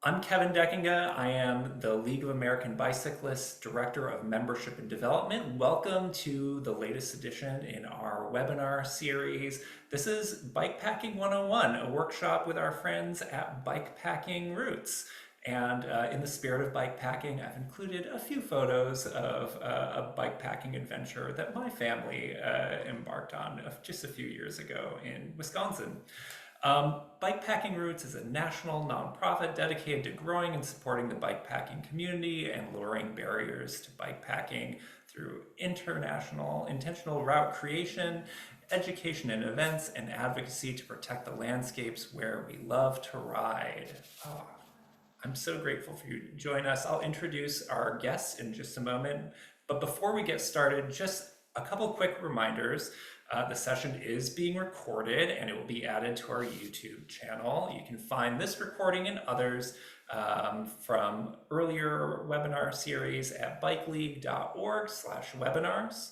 I'm Kevin Deckinga. I am the League of American Bicyclists Director of Membership and Development. Welcome to the latest edition in our webinar series. This is Bikepacking 101, a workshop with our friends at Bikepacking Roots. And in the spirit of bikepacking, I've included a few photos of a bikepacking adventure that my family embarked on just a few years ago in Wisconsin. Bikepacking Roots is a national nonprofit dedicated to growing and supporting the bikepacking community and lowering barriers to bikepacking through intentional route creation, education and events, and advocacy to protect the landscapes where we love to ride. Oh, I'm so grateful for you to join us. I'll introduce our guests in just a moment. But before we get started, just a couple quick reminders. The session is being recorded and it will be added to our YouTube channel. You can find this recording and others from earlier webinar series at bikeleague.org/webinars.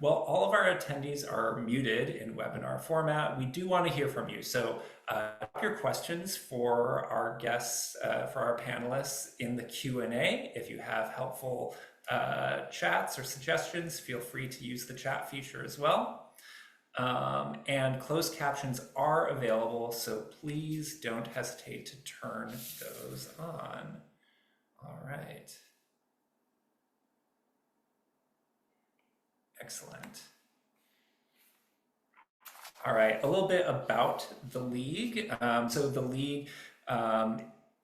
Well, all of our attendees are muted in webinar format. We do want to hear from you. So drop your questions for our guests, for our panelists in the Q&A. If you have helpful chats or suggestions, feel free to use the chat feature as well. And closed captions are available, so please don't hesitate to turn those on. All right. Excellent. All right, a little bit about the League. So the League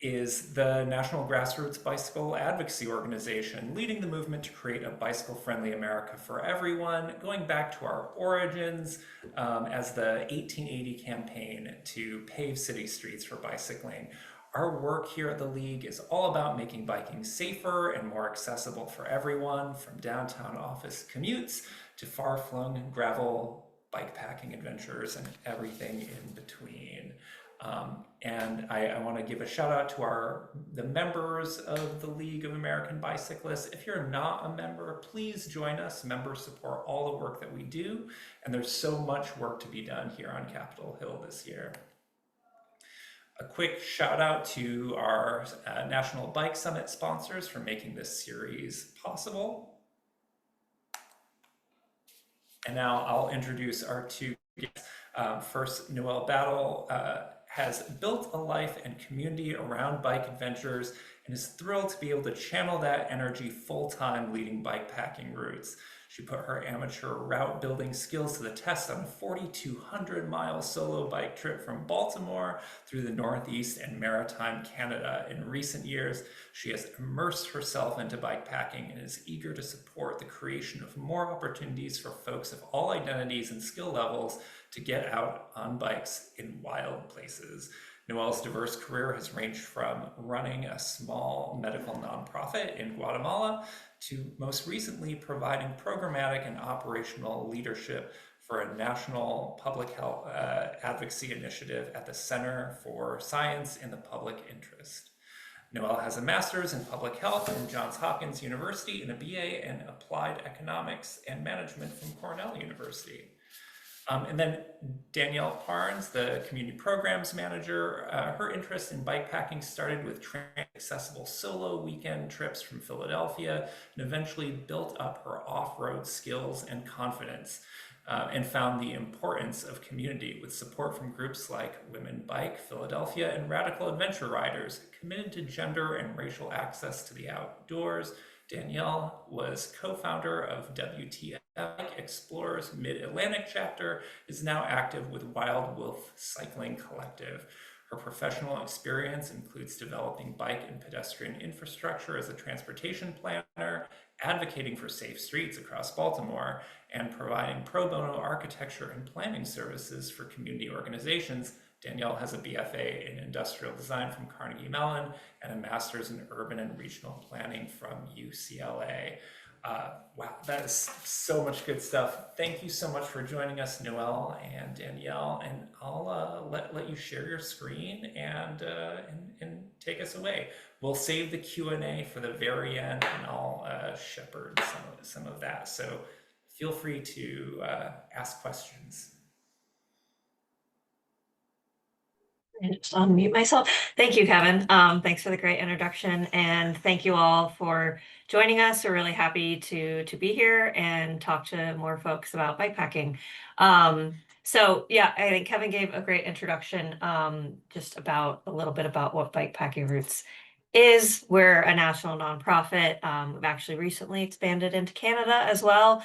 is the national grassroots bicycle advocacy organization leading the movement to create a bicycle-friendly America for everyone, going back to our origins as the 1880 campaign to pave city streets for bicycling. Our work here at the League is all about making biking safer and more accessible for everyone, from downtown office commutes to far-flung gravel bikepacking adventures and everything in between. And I want to give a shout out to the members of the League of American Bicyclists. If you're not a member, please join us. Members support all the work that we do, and there's so much work to be done here on Capitol Hill this year. A quick shout out to our National Bike Summit sponsors for making this series possible. And now I'll introduce our two guests. First, Noelle Battle has built a life and community around bike adventures and is thrilled to be able to channel that energy full-time leading Bikepacking Roots. She put her amateur route building skills to the test on a 4,200-mile solo bike trip from Baltimore through the Northeast and Maritime Canada. In recent years, she has immersed herself into bikepacking and is eager to support the creation of more opportunities for folks of all identities and skill levels to get out on bikes in wild places. Noelle's diverse career has ranged from running a small medical nonprofit in Guatemala to most recently providing programmatic and operational leadership for a national public health advocacy initiative at the Center for Science in the Public Interest. Noelle has a master's in public health from Johns Hopkins University and a BA in applied economics and management from Cornell University. And then Danielle Parnes, the community programs manager, her interest in bikepacking started with accessible solo weekend trips from Philadelphia and eventually built up her off-road skills and confidence and found the importance of community with support from groups like Women Bike Philadelphia and Radical Adventure Riders committed to gender and racial access to the outdoors. Danielle was co-founder of WTF Explorers Mid-Atlantic chapter, is now active with Wild Wolf Cycling Collective. Her professional experience includes developing bike and pedestrian infrastructure as a transportation planner, advocating for safe streets across Baltimore, and providing pro bono architecture and planning services for community organizations. Danielle has a BFA in industrial design from Carnegie Mellon and a master's in urban and regional planning from UCLA. Wow, that is so much good stuff. Thank you so much for joining us, Noelle and Danielle. And I'll let you share your screen and take us away. We'll save the Q&A for the very end, and I'll shepherd some of that. So feel free to ask questions. And just unmute myself. Thank you, Kevin. Thanks for the great introduction, and thank you all for joining us. We're really happy to be here and talk to more folks about bikepacking. So yeah, I think Kevin gave a great introduction, just about a little bit about what Bikepacking Roots is. We're a national nonprofit. We've actually recently expanded into Canada as well.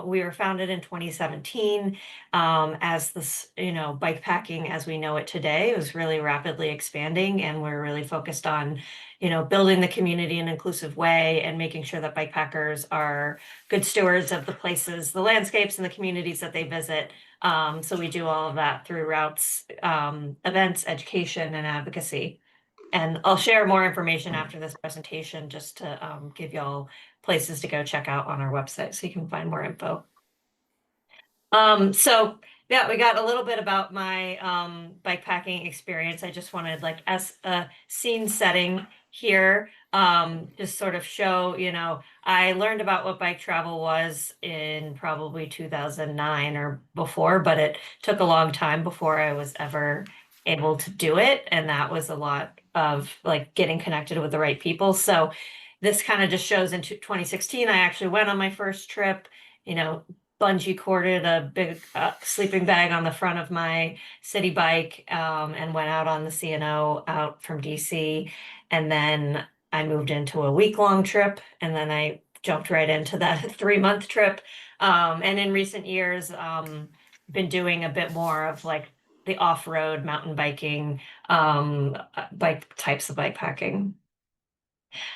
We were founded in 2017, as this, bike packing as we know it today was really rapidly expanding, and we're really focused on, building the community in an inclusive way and making sure that bike packers are good stewards of the places, the landscapes, and the communities that they visit. So we do all of that through routes, events, education, and advocacy. And I'll share more information after this presentation just to give y'all places to go check out on our website so you can find more info. So yeah, we got a little bit about my bike packing experience. I just wanted, like, as a scene setting here, just sort of show, I learned about what bike travel was in probably 2009 or before, but it took a long time before I was ever able to do it. And that was a lot of like getting connected with the right people. So this kind of just shows in 2016, I actually went on my first trip, you know, bungee corded a big sleeping bag on the front of my city bike, and went out on the CNO out from DC. And then I moved into a week-long trip, and then I jumped right into that 3-month trip. And in recent years, been doing a bit more of like the off-road mountain biking, bike types of bike packing.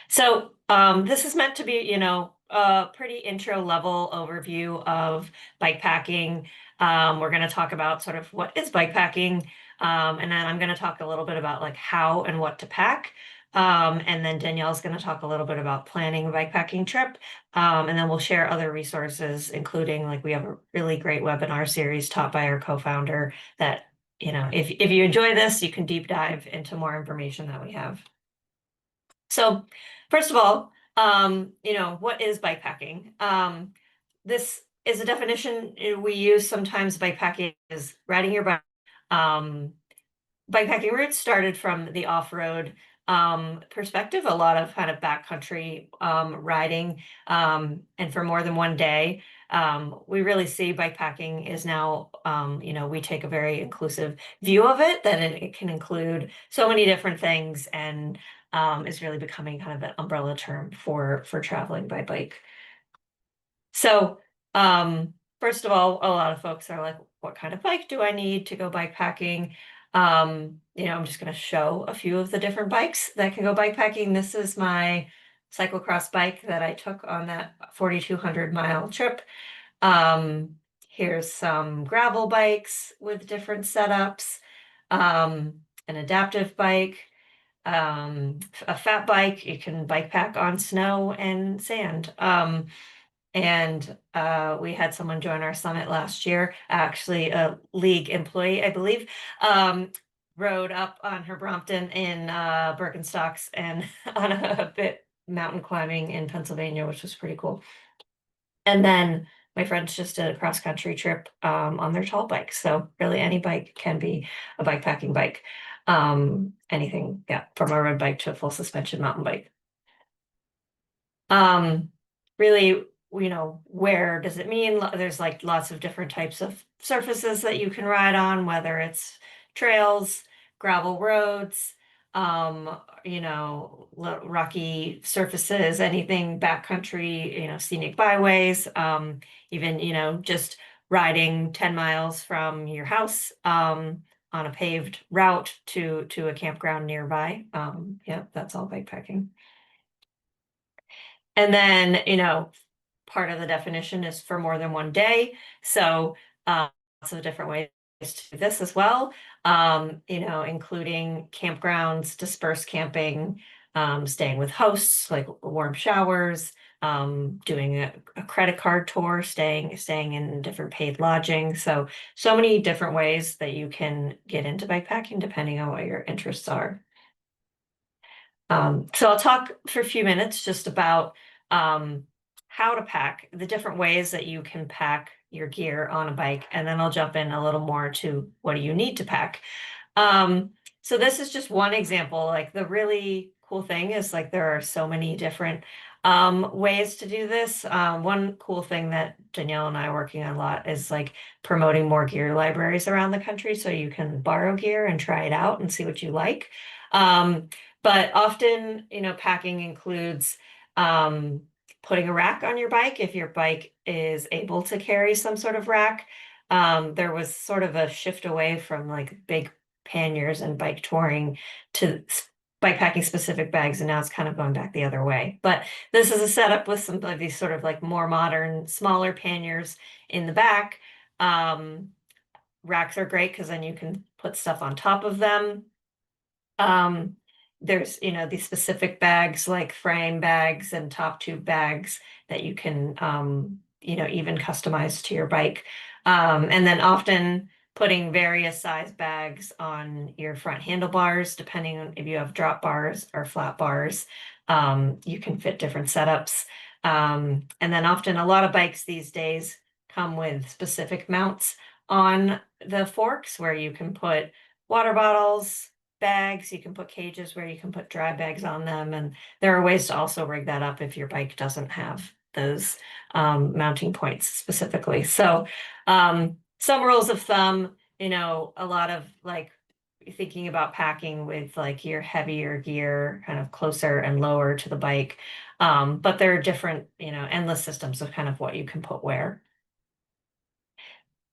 So this is meant to be, a pretty intro level overview of bike packing. We're going to talk about sort of what is bike packing, and then I'm going to talk a little bit about like how and what to pack. And then Danielle's going to talk a little bit about planning a bike packing trip. And then we'll share other resources, including like we have a really great webinar series taught by our co-founder that, if you enjoy this, you can deep dive into more information that we have. So, first of all, what is bikepacking? This is a definition we use sometimes. Bikepacking is riding your bike. Um, Bikepacking Roots started from the off-road perspective, a lot of kind of backcountry riding, and for more than one day. We really see bikepacking is now, we take a very inclusive view of it, that it can include so many different things, and is really becoming kind of an umbrella term for traveling by bike. So, first of all, a lot of folks are like, what kind of bike do I need to go bikepacking? I'm just going to show a few of the different bikes that can go bikepacking. This is my cyclocross bike that I took on that 4,200-mile trip. Here's some gravel bikes with different setups, an adaptive bike, a fat bike. You can bike pack on snow and sand. And we had someone join our summit last year, actually a league employee, I believe, rode up on her Brompton in Birkenstocks and on a bit mountain climbing in Pennsylvania, which was pretty cool. And then my friends just did a cross country trip on their tall bike. So really any bike can be a bike packing bike. Anything, yeah, from a road bike to a full suspension mountain bike. Really, where does it mean? There's like lots of different types of surfaces that you can ride on, whether it's trails, gravel roads, rocky surfaces, anything backcountry, scenic byways, even, just riding 10 miles from your house, on a paved route to a campground nearby. Yeah, that's all bikepacking. And then, part of the definition is for more than one day. So lots of different ways to do this as well, including campgrounds, dispersed camping, staying with hosts, like warm showers, doing a credit card tour, staying in different paid lodging. So many different ways that you can get into bikepacking depending on what your interests are. So I'll talk for a few minutes just about how to pack, the different ways that you can pack your gear on a bike, and then I'll jump in a little more to what do you need to pack. Um, so this is just one example. Like the really cool thing is like there are so many different ways to do this. One cool thing that Danielle and I are working on a lot is like promoting more gear libraries around the country so you can borrow gear and try it out and see what you like. Um, but often, packing includes um, putting a rack on your bike if your bike is able to carry some sort of rack. There was sort of a shift away from like big panniers and bike touring to bike packing specific bags, and now it's kind of going back the other way. But this is a setup with some of these sort of like more modern, smaller panniers in the back. Um, Racks are great because then you can put stuff on top of them. Um, there's, these specific bags like frame bags and top tube bags that you can, even customize to your bike. And then often putting various size bags on your front handlebars, depending on if you have drop bars or flat bars, you can fit different setups. And then often a lot of bikes these days come with specific mounts on the forks where you can put water bottles, bags. You can put cages where you can put dry bags on them. And there are ways to also rig that up if your bike doesn't have those mounting points specifically. So some rules of thumb, a lot of like thinking about packing with like your heavier gear kind of closer and lower to the bike. But there are different, endless systems of kind of what you can put where.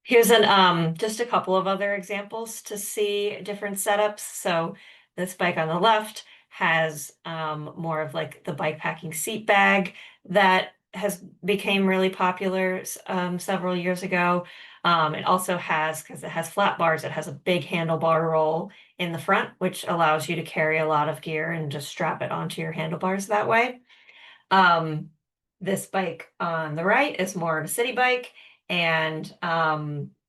Here's just a couple of other examples to see different setups. So this bike on the left has more of like the bike packing seat bag that has became really popular several years ago. It also has, because it has flat bars, it has a big handlebar roll in the front, which allows you to carry a lot of gear and just strap it onto your handlebars that way. Um, this bike on the right is more of a city bike, and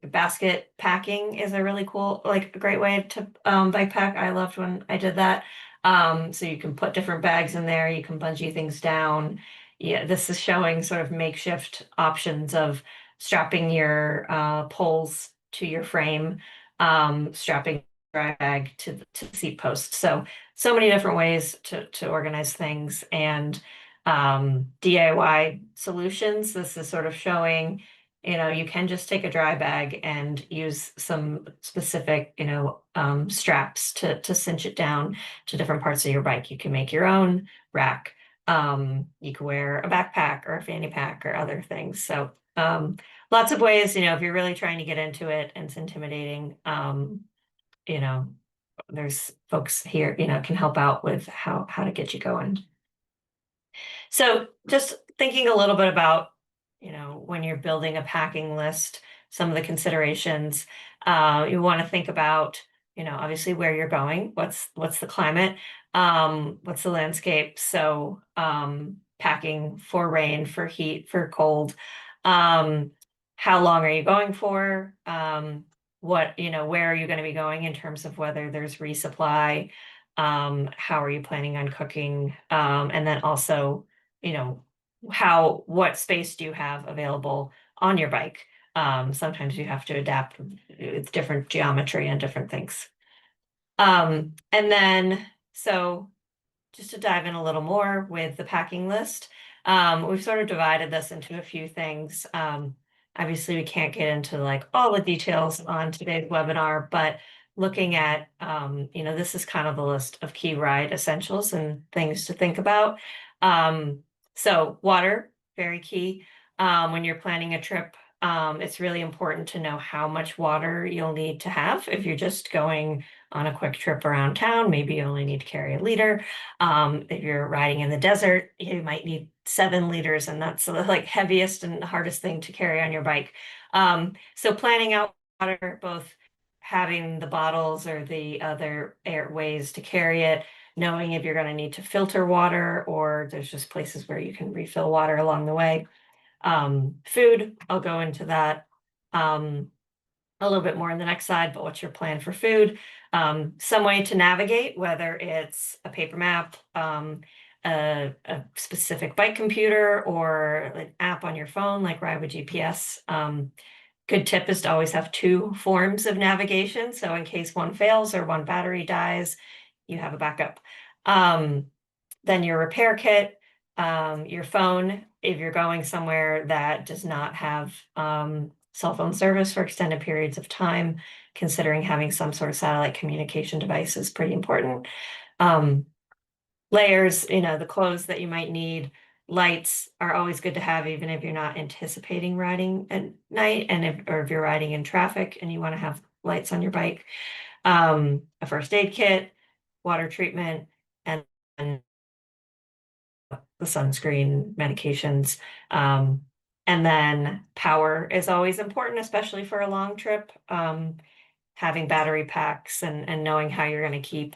basket packing is a really cool, like a great way to bike pack. I loved when I did that. So you can put different bags in there, you can bungee things down. Yeah, this is showing sort of makeshift options of strapping your poles to your frame, strapping dry bag to the seat post. So many different ways to organize things and DIY solutions. This is sort of showing, you can just take a dry bag and use some specific, straps to cinch it down to different parts of your bike. You can make your own rack. You can wear a backpack or a fanny pack or other things. So lots of ways, if you're really trying to get into it and it's intimidating, you know, there's folks here, can help out with how to get you going. So just thinking a little bit about, when you're building a packing list, some of the considerations, you want to think about, obviously where you're going, what's the climate, what's the landscape. So packing for rain, for heat, for cold, um, how long are you going for? Where are you going to be going in terms of whether there's resupply? How are you planning on cooking? And then also, what space do you have available on your bike? Sometimes you have to adapt with different geometry and different things. And then, so just to dive in a little more with the packing list, we've sort of divided this into a few things. Obviously, we can't get into like all the details on today's webinar, but looking at, this is kind of a list of key ride essentials and things to think about. So water, very key. When you're planning a trip, it's really important to know how much water you'll need to have. If you're just going on a quick trip around town, maybe you only need to carry a liter. If you're riding in the desert, you might need 7 liters, and that's the like heaviest and hardest thing to carry on your bike. So planning out water, both having the bottles or the other air ways to carry it, knowing if you're going to need to filter water or there's just places where you can refill water along the way. Food, I'll go into that a little bit more in the next slide, but what's your plan for food? Some way to navigate, whether it's a paper map, a specific bike computer, or an app on your phone like Ride with GPS. good tip is to always have two forms of navigation. So in case one fails or one battery dies, you have a backup. Then your repair kit, your phone, if you're going somewhere that does not have cell phone service for extended periods of time, considering having some sort of satellite communication device is pretty important. Um, Layers, the clothes that you might need. Lights are always good to have, even if you're not anticipating riding at night, or if you're riding in traffic and you want to have lights on your bike. A first aid kit, water treatment, and the sunscreen, medications. Um, and then power is always important, especially for a long trip. Having battery packs and knowing how you're going to keep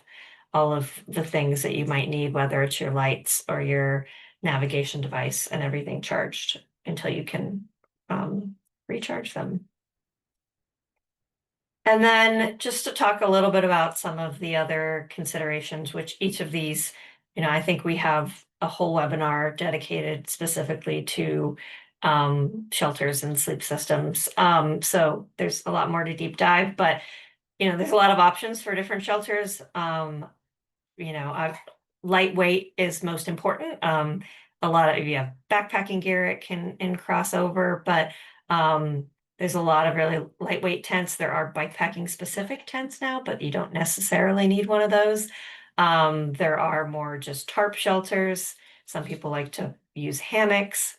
all of the things that you might need, whether it's your lights or your navigation device and everything charged until you can recharge them. And then just to talk a little bit about some of the other considerations, which each of these, I think we have a whole webinar dedicated specifically to shelters and sleep systems. So there's a lot more to deep dive, but there's a lot of options for different shelters. I've lightweight is most important. A lot of if you have backpacking gear, it can cross over, but there's a lot of really lightweight tents. There are bikepacking specific tents now, but you don't necessarily need one of those. There are more just tarp shelters. Some people like to use hammocks.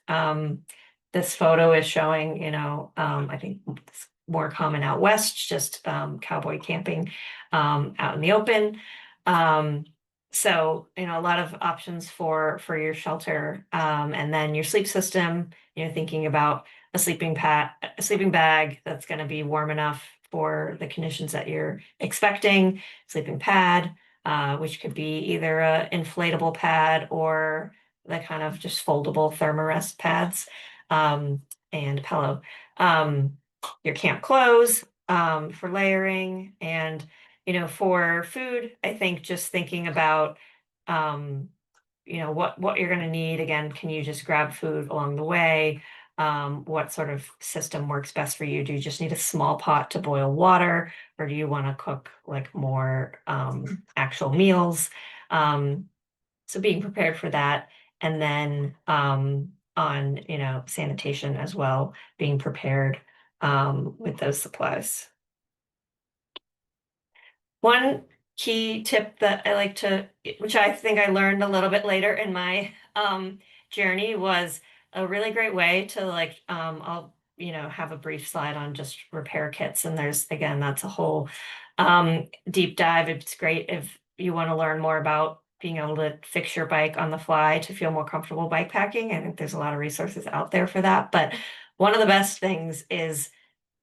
This photo is showing, I think it's more common out west, just cowboy camping out in the open. So, a lot of options for your shelter, and then your sleep system, thinking about a sleeping bag that's going to be warm enough for the conditions that you're expecting, sleeping pad, which could be either a inflatable pad or the kind of just foldable thermarest pads, and pillow. Your camp clothes, for layering, and for food, I think just thinking about, what you're going to need. Again, can you just grab food along the way? What sort of system works best for you? Do you just need a small pot to boil water, or do you want to cook like more actual meals? So being prepared for that, and then on sanitation as well, being prepared with those supplies. One key tip that I like to, which I think I learned a little bit later in my journey, was a really great way to I'll have a brief slide on just repair kits, and again, that's a whole deep dive. It's great if you want to learn more about being able to fix your bike on the fly to feel more comfortable bike packing. I think there's a lot of resources out there for that, but one of the best things is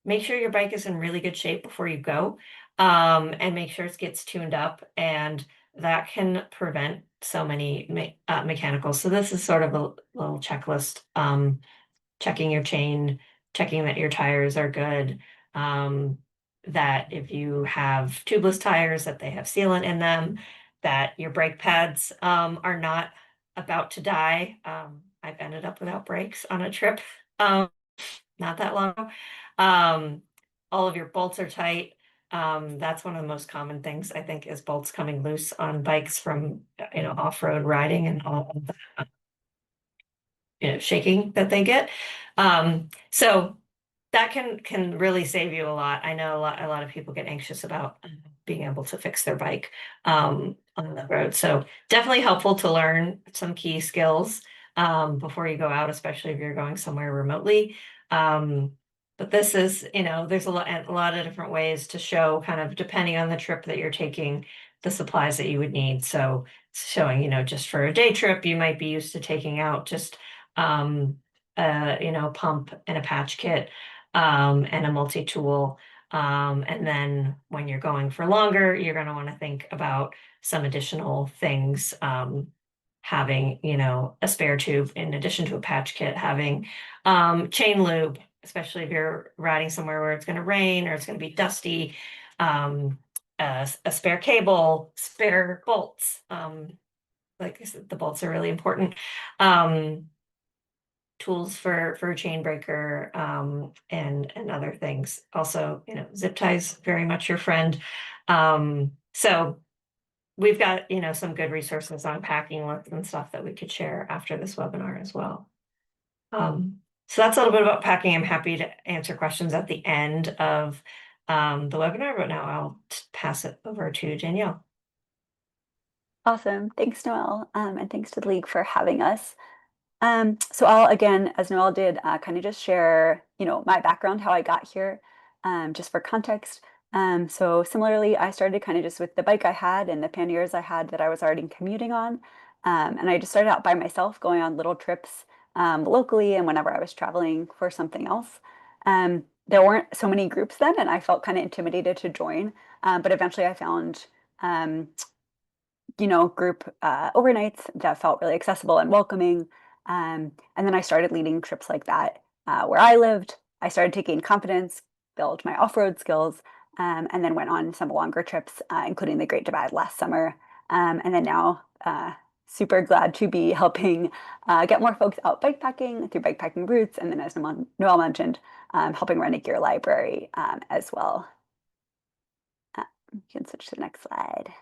make sure your bike is in really good shape before you go, and make sure it gets tuned up, and that can prevent so many mechanicals. So this is sort of a little checklist, checking your chain, checking that your tires are good, that if you have tubeless tires, that they have sealant in them, that your brake pads are not about to die. I've ended up without brakes on a trip. Not that long ago. All of your bolts are tight. That's one of the most common things, I think, is bolts coming loose on bikes from, off-road riding and all of the, shaking that they get. So that can really save you a lot. I know a lot of people get anxious about being able to fix their bike on the road. So definitely helpful to learn some key skills before you go out, especially if you're going somewhere remotely. But this is, there's a lot of different ways to show, kind of depending on the trip that you're taking, the supplies that you would need. So showing, just for a day trip, you might be used to taking out just pump and a patch kit, and a multi-tool. And then when you're going for longer, you're going to want to think about some additional things, having, a spare tube in addition to a patch kit, having chain lube, especially if you're riding somewhere where it's going to rain or it's going to be dusty, a spare cable, spare bolts. Like I said, the bolts are really important. tools for chain breaker, and other things. Also, zip ties, very much your friend. So we've got, some good resources on packing lists and stuff that we could share after this webinar as well. So that's a little bit about packing. I'm happy to answer questions at the end of the webinar, but now I'll pass it over to Danielle. Awesome. Thanks, Noelle. And thanks to the League for having us. So I'll, again, as Noelle did, kind of just share, my background, how I got here, just for context. So similarly, I started kind of just with the bike I had and the panniers I had that I was already commuting on. And I just started out by myself, going on little trips locally and whenever I was traveling for something else. There weren't so many groups then, and I felt kind of intimidated to join. But eventually I found group overnights that felt really accessible and welcoming. And then I started leading trips like that where I lived. I started to gain confidence, build my off-road skills, and then went on some longer trips, including the Great Divide last summer. And then now, super glad to be helping get more folks out bikepacking through Bikepacking Roots, and then as Noelle mentioned, helping run a gear library as well. You can switch to the next slide.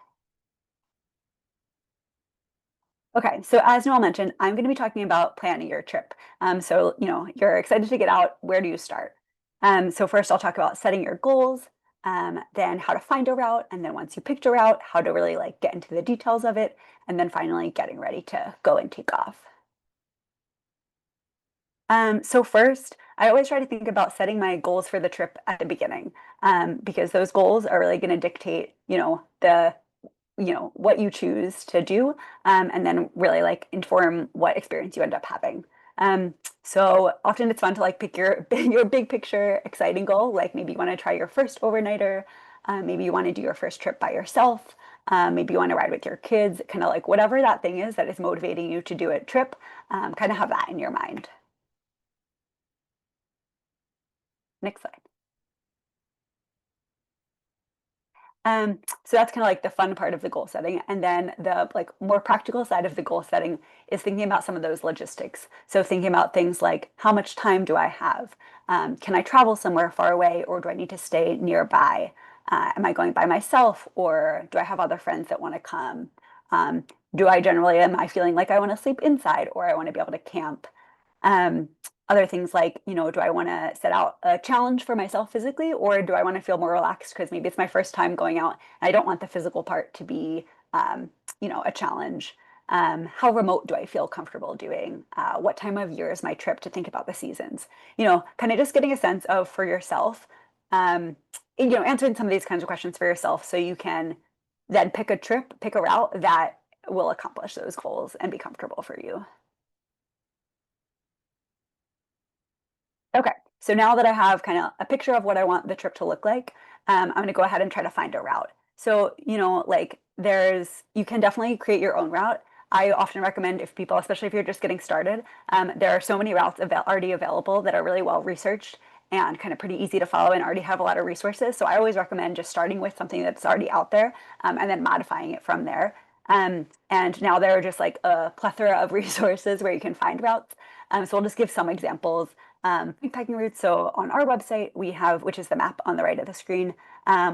Okay, so as Noel mentioned, I'm going to be talking about planning your trip. So, you're excited to get out. Where do you start? So first, I'll talk about setting your goals, then how to find a route, and then once you picked a route, how to really get into the details of it, and then finally getting ready to go and take off. So first, I always try to think about setting my goals for the trip at the beginning, because those goals are really going to dictate, what you choose to do, and then really inform what experience you end up having. So often it's fun to pick your your big picture exciting goal, like maybe you want to try your first overnighter, maybe you want to do your first trip by yourself, maybe you want to ride with your kids, kind of whatever that thing is that is motivating you to do a trip, kind of have that in your mind. Next slide. So that's kind of the fun part of the goal setting. And then the more practical side of the goal setting is thinking about some of those logistics. So thinking about things like how much time do I have? Can I travel somewhere far away, or do I need to stay nearby? Am I going by myself, or do I have other friends that want to come? Am I feeling like I want to sleep inside, or I want to be able to camp? Um, Other things like, do I want to set out a challenge for myself physically, or do I want to feel more relaxed because maybe it's my first time going out and I don't want the physical part to be, a challenge? How remote do I feel comfortable doing? What time of year is my trip, to think about the seasons? Kind of just getting a sense of for yourself, answering some of these kinds of questions for yourself so you can then pick a route that will accomplish those goals and be comfortable for you. Okay, so now that I have kind of a picture of what I want the trip to look like, I'm going to go ahead and try to find a route. So, you can definitely create your own route. I often recommend, if people, especially if you're just getting started, there are so many routes already available that are really well researched and kind of pretty easy to follow and already have a lot of resources. So I always recommend just starting with something that's already out there, and then modifying it from there. And now there are just a plethora of resources where you can find routes. So we'll just give some examples. Bikepacking Roots. So on our website, we have, which is the map on the right of the screen,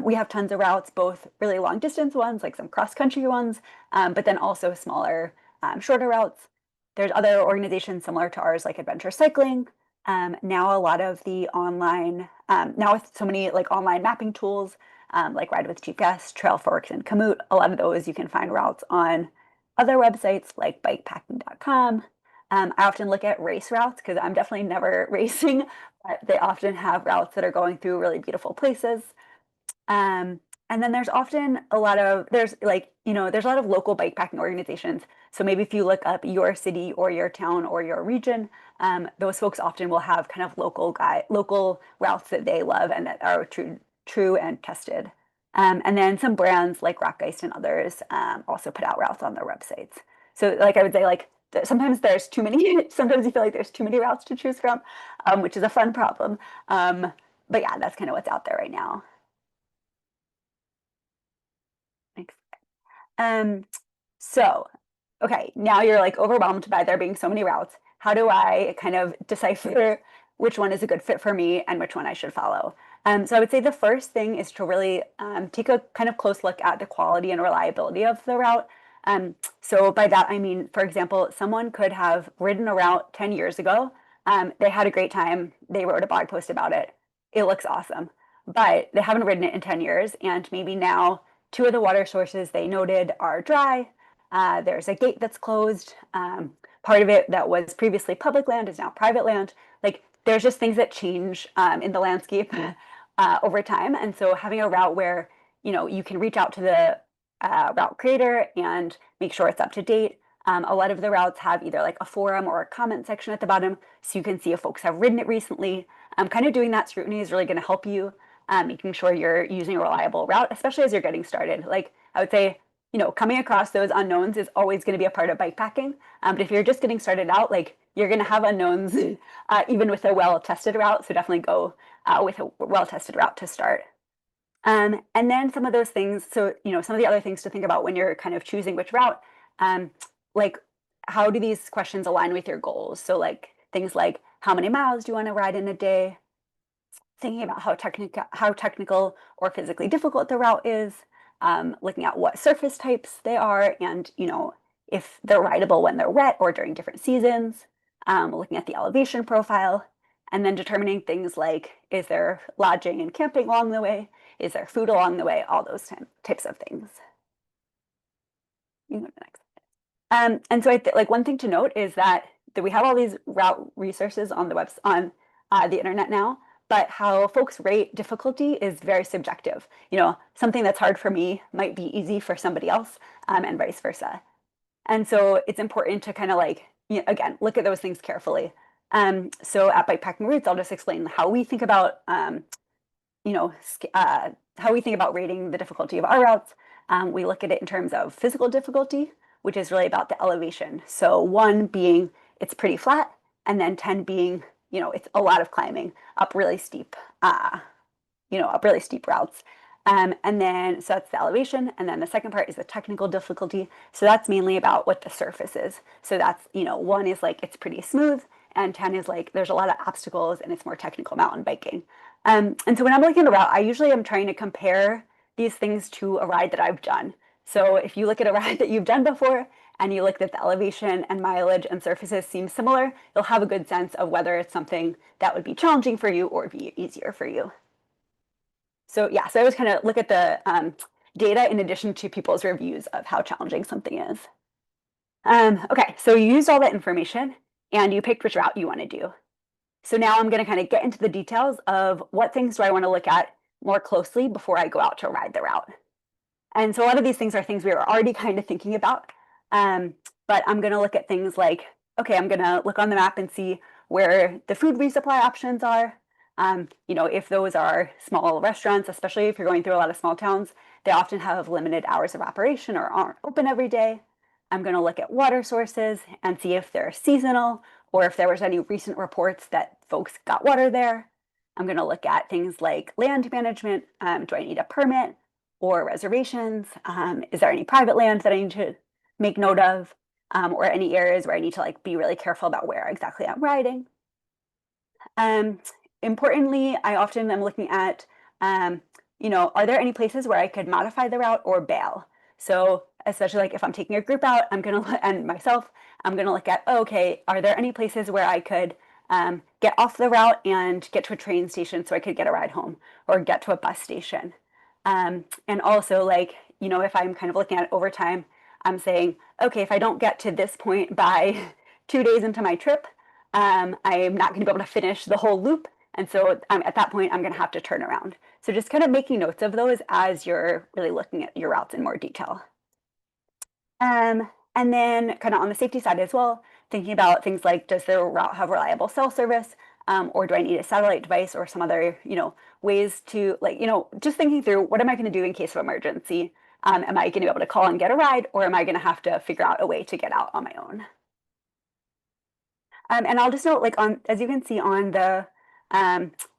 we have tons of routes, both really long distance ones, like some cross country ones, but then also smaller, shorter routes. There's other organizations similar to ours, like Adventure Cycling. Now a lot of the online, now with so many online mapping tools, like Ride with GPS, Trailforks, and Komoot, a lot of those you can find routes on other websites like bikepacking.com. I often look at race routes because I'm definitely never racing, but they often have routes that are going through really beautiful places. Um, and then there's often there's a lot of local bikepacking organizations. So maybe if you look up your city or your town or your region, those folks often will have kind of local routes that they love and that are true and tested. And then some brands like Rockgeist and others also put out routes on their websites. So I would say sometimes there's too many, sometimes you feel like there's too many routes to choose from, which is a fun problem. But yeah, that's kind of what's out there right now. Thanks. Um, so, okay, now you're overwhelmed by there being so many routes. how do I kind of decipher which one is a good fit for me and which one I should follow? So I would say the first thing is to really take a kind of close look at the quality and reliability of the route. So by that, I mean, for example, someone could have ridden a route 10 years ago. They had a great time. They wrote a blog post about it. It looks awesome, but they haven't ridden it in 10 years. And maybe now two of the water sources they noted are dry. There's a gate that's closed. Part of it that was previously public land is now private land. Like there's just things that change in the landscape over time. And so having a route where, you know, you can reach out to the route creator and make sure it's up to date. A lot of the routes have either like a forum or a comment section at the bottom, so you can see if folks have ridden it recently. Kind of doing that scrutiny is really going to help you, making sure you're using a reliable route, especially as you're getting started. Like I would say, you know, coming across those unknowns is always going to be a part of bikepacking. But if you're just getting started out, like you're going to have unknowns even with a well-tested route. So definitely go with a well-tested route to start. And then some of those things, so, you know, some of the other things to think about when you're kind of choosing which route, like how do these questions align with your goals? So like things like how many miles do you want to ride in a day? Thinking about how technical or physically difficult the route is, looking at what surface types they are, and you know if they're rideable when they're wet or during different seasons. Looking at the elevation profile, and then determining things like is there lodging and camping along the way, is there food along the way, all those types of things. You can go to the next. And so like one thing to note is that we have all these route resources on the on the internet now, but how folks rate difficulty is very subjective. You know, something that's hard for me might be easy for somebody else, and vice versa. And so it's important to kind of like, you know, again, look at those things carefully. So at Bikepacking Roots, I'll just explain how we think about, you know, how we think about rating the difficulty of our routes. We look at it in terms of physical difficulty, which is really about the elevation. So 1 being it's pretty flat, and then 10 being, you know, it's a lot of climbing up really steep, you know, up really steep routes. And then, so that's the elevation. And then the second part is the technical difficulty. So that's mainly about what the surface is. So that's, you know, 1 is like, it's pretty smooth, and 10 is like, there's a lot of obstacles and it's more technical mountain biking. And so when I'm looking at a route, I usually am trying to compare these things to a ride that I've done. So if you look at a ride that you've done before and you look at the elevation and mileage and surfaces seem similar, you'll have a good sense of whether it's something that would be challenging for you or be easier for you. So yeah, so I always kind of look at the data in addition to people's reviews of how challenging something is. Okay, so you used all that information and you picked which route you want to do. So now I'm going to kind of get into the details of what things do I want to look at more closely before I go out to ride the route. And so a lot of these things are things we were already kind of thinking about. But I'm going to look at things like, okay, I'm going to look on the map and see where the food resupply options are. You know, if those are small restaurants, especially if you're going through a lot of small towns, they often have limited hours of operation or aren't open every day. I'm going to look at water sources and see if they're seasonal or if there was any recent reports that folks got water there. I'm going to look at things like land management. Do I need a permit or reservations? Is there any private land that I need to make note of, or any areas where I need to like be really careful about where exactly I'm riding? Importantly, I often am looking at, you know, are there any places where I could modify the route or bail? So especially like if I'm taking a group out, I'm going to, and myself, I'm going to look at, oh, okay, are there any places where I could get off the route and get to a train station so I could get a ride home or get to a bus station? And also like, you know, if I'm kind of looking at it over time, I'm saying, okay, if I don't get to this point by 2 days into my trip, I'm not going to be able to finish the whole loop. And so at that point, I'm going to have to turn around. So just kind of making notes of those as you're really looking at your routes in more detail. And then kind of on the safety side as well, thinking about things like, does the route have reliable cell service? Or do I need a satellite device or some other, you know, ways to like, you know, just thinking through what am I going to do in case of emergency? Am I going to be able to call and get a ride, or am I going to have to figure out a way to get out on my own? And I'll just note, like as you can see on the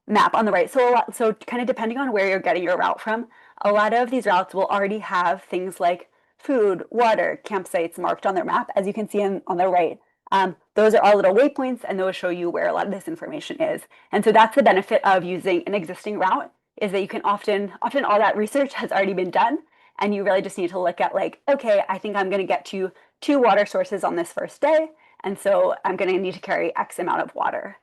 map on the right, so kind of depending on where you're getting your route from, a lot of these routes will already have things like food, water, campsites marked on their map, as you can see on the right. Those are all little waypoints, and those show you where a lot of this information is. And so that's the benefit of using an existing route, is that you can often all that research has already been done, and you really just need to look at like, okay, I think I'm going to get to 2 water sources on this first day, and so I'm going to need to carry X amount of water.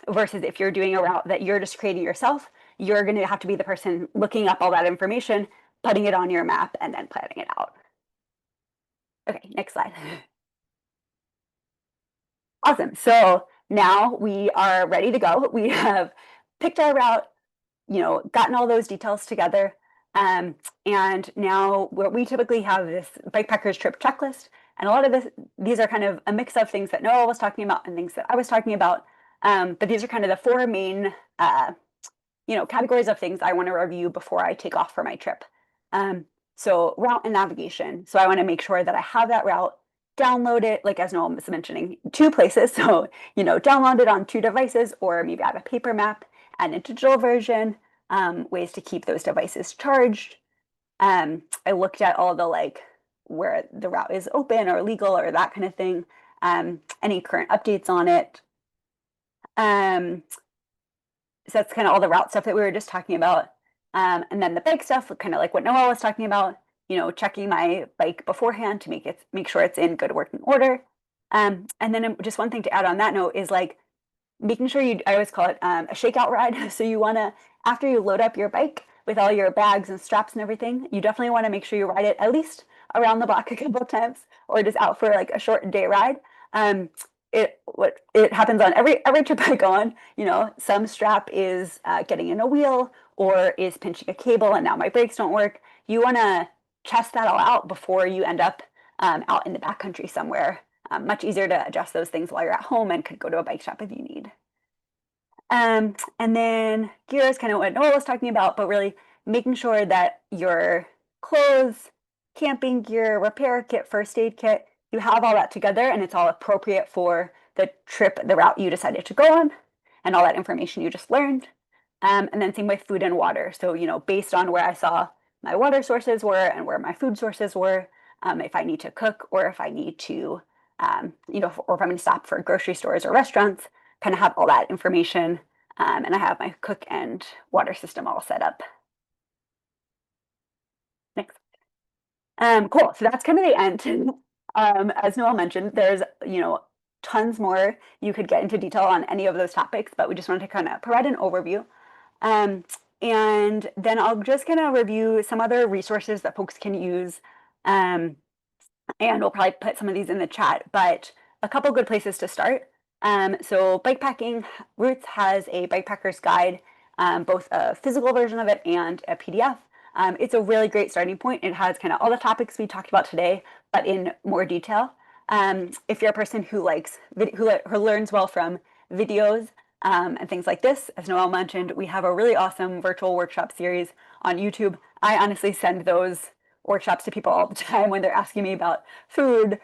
Versus if you're doing a route that you're just creating yourself, you're going to have to be the person looking up all that information, putting it on your map, and then planning it out. Okay, next slide. Awesome. So now we are ready to go. We have picked our route, gotten all those details together. And now we typically have this Bikepackers trip checklist. And a lot of these are kind of a mix of things that Noah was talking about and things that I was talking about. But these are kind of the 4 main, categories of things I want to review before I take off for my trip. So route and navigation. So I want to make sure that I have that route, download it, like as Noel was mentioning, 2 places. So, download it on 2 devices, or maybe I have a paper map and a digital version, ways to keep those devices charged. I looked at all the where the route is open or legal or that kind of thing, any current updates on it. So that's kind of all the route stuff that we were just talking about. And then the bike stuff, kind of like what Noel was talking about, checking my bike beforehand to make sure it's in good working order. And then just one thing to add on that note is making sure I always call it a shakeout ride. So you want to, after you load up your bike with all your bags and straps and everything, you definitely want to make sure you ride it at least around the block a couple of times, or just out for a short day ride. It happens on every trip I go on. Some strap is getting in a wheel or is pinching a cable, and now my brakes don't work. You want to test that all out before you end up out in the backcountry somewhere. Much easier to adjust those things while you're at home, and could go to a bike shop if you need. And then gear is kind of what Noah was talking about, but really making sure that your clothes, camping gear, repair kit, first aid kit, you have all that together and it's all appropriate for the trip, the route you decided to go on, and all that information you just learned. And then same with food and water. So, based on where I saw my water sources were and where my food sources were, if I need to cook, or if I need to, or if I'm going to stop for grocery stores or restaurants, kind of have all that information. And I have my cook and water system all set up. Next. Cool. So that's kind of the end. As Noel mentioned, there's, tons more you could get into detail on any of those topics, but we just wanted to kind of provide an overview. And then I'll just kind of review some other resources that folks can use. And we'll probably put some of these in the chat, but a couple good places to start. So Bikepacking Roots has a bikepacker's guide, both a physical version of it and a PDF. It's a really great starting point. It has kind of all the topics we talked about today, but in more detail. If you're a person who learns well from videos and things like this, as Noel mentioned, we have a really awesome virtual workshop series on YouTube. I honestly send those workshops to people all the time when they're asking me about food,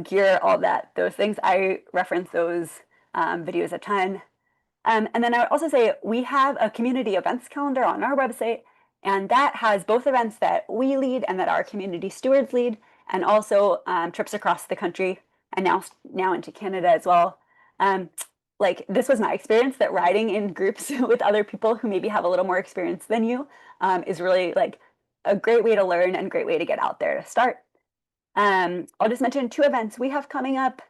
gear, all those things. I reference those videos a ton. And then I would also say we have a community events calendar on our website, and that has both events that we lead and that our community stewards lead, and also trips across the country, and now into Canada as well. This was my experience, that riding in groups with other people who maybe have a little more experience than you is really a great way to learn and great way to get out there to start. I'll just mention 2 events we have coming up.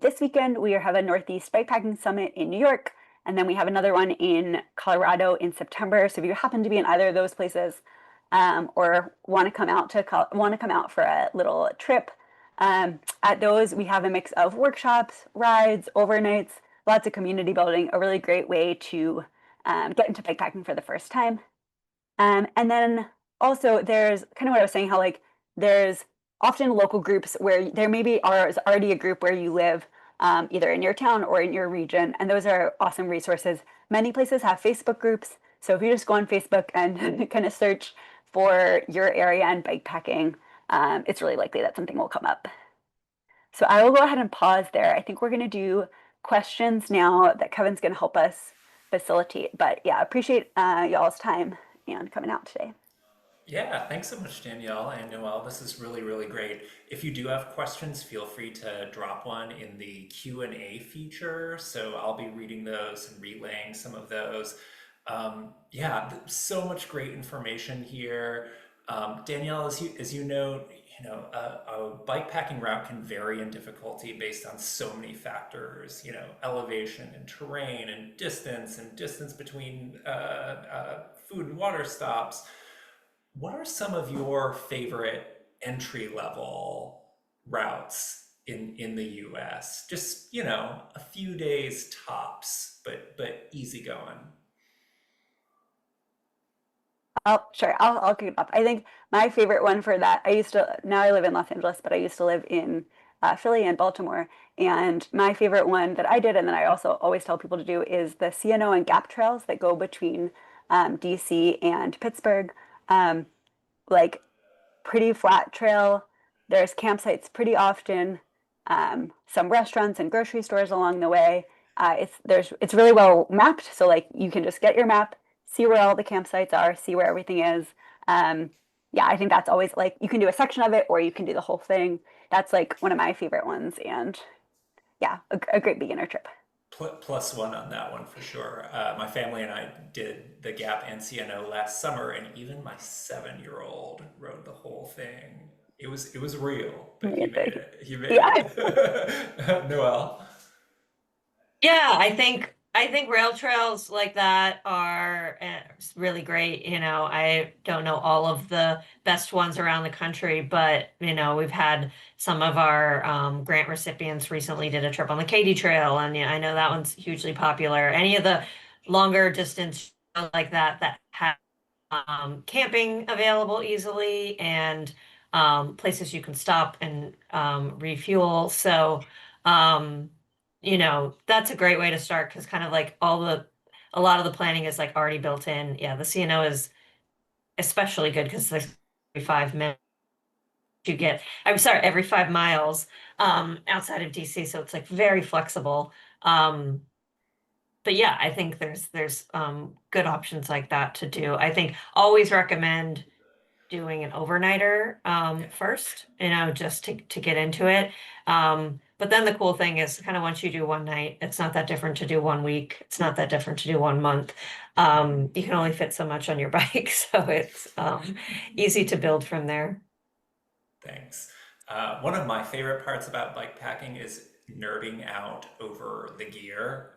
This weekend, we have a Northeast Bikepacking Summit in New York, and then we have another one in Colorado in September. So if you happen to be in either of those places, or want to come out for a little trip, at those we have a mix of workshops, rides, overnights, lots of community building, a really great way to get into bikepacking for the first time. And then also there's kind of what I was saying, how there's often local groups where there maybe is already a group where you live, either in your town or in your region, and those are awesome resources. Many places have Facebook groups, so if you just go on Facebook and kind of search for your area and bikepacking, it's really likely that something will come up. So I will go ahead and pause there. I think we're going to do questions now that Kevin's going to help us facilitate. But yeah, appreciate y'all's time and coming out today. Yeah, thanks so much, Danielle and Noel. This is really, really great. If you do have questions, feel free to drop one in the Q&A feature. So I'll be reading those and relaying some of those. Yeah, so much great information here. Danielle, as you know, a bike packing route can vary in difficulty based on so many factors. You know, elevation and terrain and distance between food and water stops. What are some of your favorite entry level routes in the US? Just, you know, a few days tops, but easy going. I'll kick it off. I think my favorite one for that, now I live in Los Angeles, but I used to live in Philly and Baltimore. And my favorite one that I did, and then I also always tell people to do, is the CNO and Gap trails that go between DC and Pittsburgh. Um, like pretty flat trail. There's campsites pretty often, some restaurants and grocery stores along the way. It's really well mapped, so like you can just get your map, see where all the campsites are, see where everything is. Um, yeah, I think that's always like you can do a section of it or you can do the whole thing. That's like one of my favorite ones, and yeah, a great beginner trip. Plus one on that one for sure. My family and I did the Gap and CNO last summer, and even my 7-year-old rode the whole thing. It was real, but he made Amazing. it. He made Yeah. it. Noel. Yeah, I think rail trails like that are really great. I don't know all of the best ones around the country, but we've had some of our grant recipients recently did a trip on the Katy Trail, and I know that one's hugely popular. Any of the longer distance like that have camping available easily and places you can stop and refuel. So, that's a great way to start because kind of like a lot of the planning is like already built in. Yeah, the CNO is especially good because there's every 5 minutes I'm sorry, every 5 miles outside of DC. So it's like very flexible. Um, but yeah, I think there's good options like that to do. I think always recommend doing an overnighter Yeah. first, just to get into it. But then the cool thing is kind of once you do one night, it's not that different to do 1 week. It's not that different to do 1 month. You can only fit so much on your bike, so it's easy to build from there. Thanks. One of my favorite parts about bike packing is nerding out over the gear.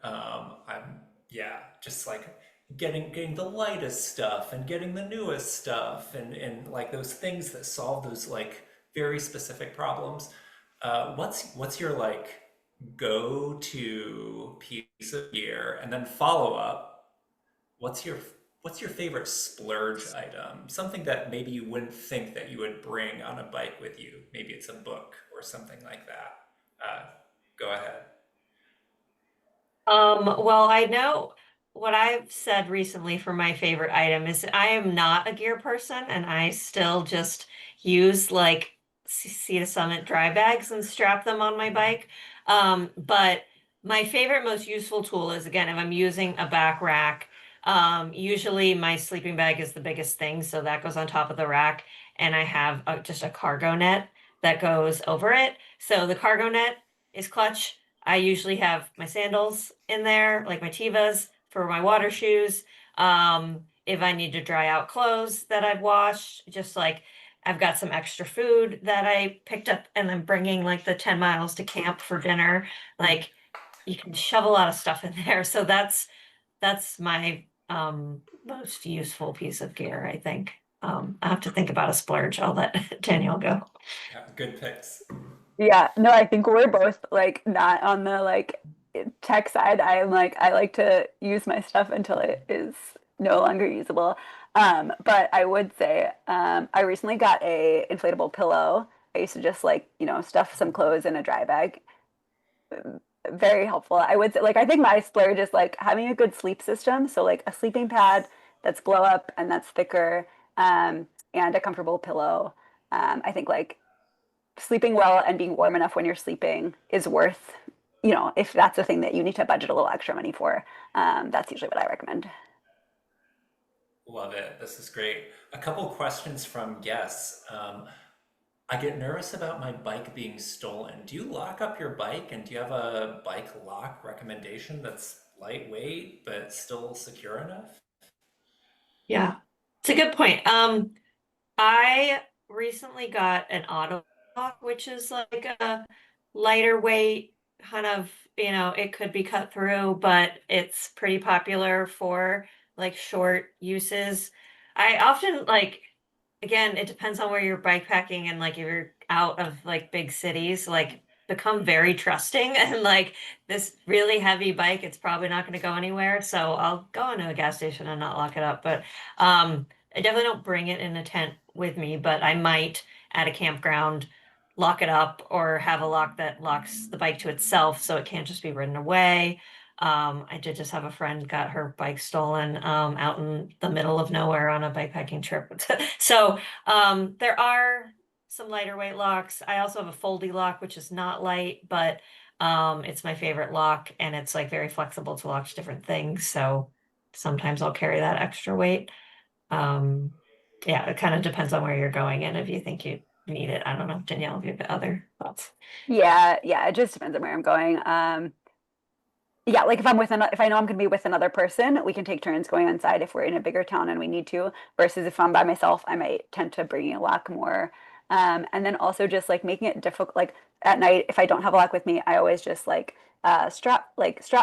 Yeah, just like getting the lightest stuff and getting the newest stuff and like those things that solve those like very specific problems. What's your like go-to piece of gear? And then follow up. What's your what's your favorite splurge item? Something that maybe you wouldn't think that you would bring on a bike with you. Maybe it's a book or something like that. Uh, Go ahead. Well, I know what I've said recently for my favorite item is I am not a gear person and I still just use like Sea to Summit dry bags and strap them on my bike. But my favorite, most useful tool is again, if I'm using a back rack, usually my sleeping bag is the biggest thing, so that goes on top of the rack, and I have just a cargo net that goes over it. So the cargo net is clutch. I usually have my sandals in there, like my Tevas for my water shoes. If I need to dry out clothes that I've washed, just like I've got some extra food that I picked up and I'm bringing like the 10 miles to camp for dinner. Like you can shove a lot of stuff in there. So that's my most useful piece of gear, I think. I have to think about a splurge. I'll let Danielle go. Yeah, good picks. Yeah, no, I think we're both like not on the like tech side. I like to use my stuff until it is no longer usable. But I would say I recently got a inflatable pillow. I used to just like, stuff some clothes in a dry bag. Very helpful. I would say like I think my splurge is like having a good sleep system. So like a sleeping pad that's blow up and that's thicker, and a comfortable pillow. I think like sleeping well and being warm enough when you're sleeping is worth, if that's the thing that you need to budget a little extra money for, that's usually what I recommend. Love it. This is great. A couple questions from guests. I get nervous about my bike being stolen. Do you lock up your bike and do you have a bike lock recommendation that's lightweight but still secure enough? Yeah, it's a good point. I recently got an auto lock, which is like a lighter weight kind of, it could be cut through, but it's pretty popular for like short uses. I often like, again, it depends on where you're bike packing and like if you're out of like big cities, like become very trusting and like this really heavy bike, it's probably not going to go anywhere. So I'll go into a gas station and not lock it up. But I definitely don't bring it in a tent with me, but I might at a campground lock it up or have a lock that locks the bike to itself so it can't just be ridden away. I did just have a friend got her bike stolen out in the middle of nowhere on a bikepacking trip. So there are some lighter weight locks. I also have a foldy lock, which is not light, but it's my favorite lock and it's like very flexible to lock different things. So sometimes I'll carry that extra weight. Um, yeah, it kind of depends on where you're going and if you think you need it. I don't know, Danielle, if you have other thoughts. Yeah, yeah, it just depends on where I'm going. Yeah, like if I know I'm going to be with another person, we can take turns going inside if we're in a bigger town and we need to, versus if I'm by myself, I might tend to bring a lock more. And then also just like making it difficult, like at night, if I don't have a lock with me, I always just like strap